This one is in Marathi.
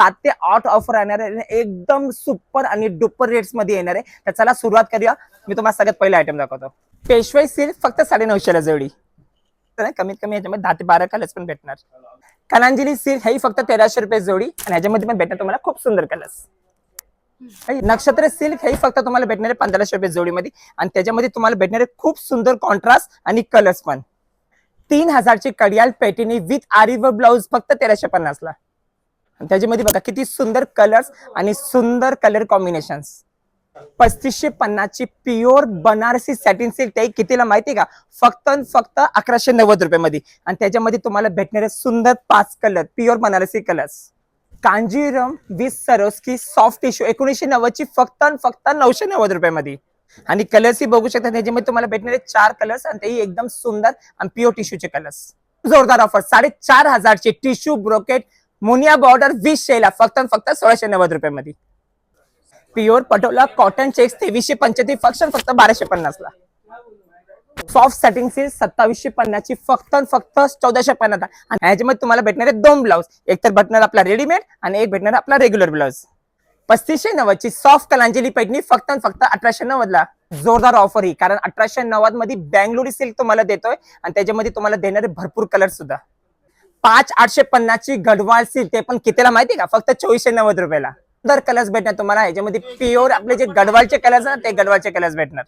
7 ते 8 ऑफर येणार आहे, एकदम सुपर आणि डुपर रेट्स मध्ये येणार आहे. तर चला सुरुवात करूया. मी तुम्हाला सगळ्यात पहिला आयटम दाखवतो. पेशवाई सिल्क फक्त 950 ला जोडी. तर कमीत कमी याच्यामध्ये 10 ते 12 कलर्स पण भेटणार. कलांजली सिल्क ही फक्त 1300 रुपये जोडी आणि ह्याच्यामध्ये पण भेटणार तुम्हाला खूप सुंदर कलर्स. नक्षत्र सिल्क हे फक्त तुम्हाला भेटणार आहे 1500 रुपये जोडीमध्ये आणि त्याच्यामध्ये तुम्हाला भेटणार आहे खूप सुंदर कॉन्ट्रास्ट आणि कलर्स पण. 3000 ची कडियाल पेटिनी विथ आरी व ब्लाउज फक्त 1350 ला. त्याच्यामध्ये बघा किती सुंदर कलर्स आणि सुंदर कलर कॉम्बिनेशन्स. 3550 ची प्युअर बनारसी सॅटिन सिल्क ते कितीला माहिती का? फक्त 1190 रुपये मध्ये आणि त्याच्यामध्ये तुम्हाला भेटणारे सुंदर 5 colour pure Banarasi colours. Kanjivaram with Swarovski soft tissue 1990 ची फक्त 990 रुपये मध्ये आणि कलर्स ही बघू शकता. त्याच्यामध्ये तुम्हाला भेटणारे 4 कलर्स आणि तेही एकदम सुंदर आणि प्युअर टिश्यूचे कलर्स. जोरदार ऑफर 4500 ची tissue brocade Muniya border with शेला फक्त 1690 रुपये मध्ये. प्युअर पटोला कॉटन चेक्स 2375 फक्त 1250 ला. सॉफ्ट सॅटिन सिल्क 2750 ची फक्त 1450 आणि ह्याच्यामध्ये तुम्हाला भेटणार आहे 2 ब्लाउज. एक तर भेटणार आपला रेडीमेड आणि एक भेटणार आपला रेग्युलर ब्लाउज. 3590 ची सॉफ्ट कलांजली पैठणी फक्त 1890 ला. जोरदार ऑफर ही, कारण 1890 मध्ये बँगलोरी सिल्क तुम्हाला देतोय आणि त्याच्यामध्ये तुम्हाला देणारे भरपूर कलर सुद्धा. 5850 ची गढवाल सिल्क ते पण कितीला माहिती का? फक्त 2490 रुपयाला. सुंदर कलर्स भेटणार तुम्हाला ह्याच्यामध्ये. प्युअर आपले जे गढवालचे कलर्स ना ते गढवालचे कलर्स भेटणार.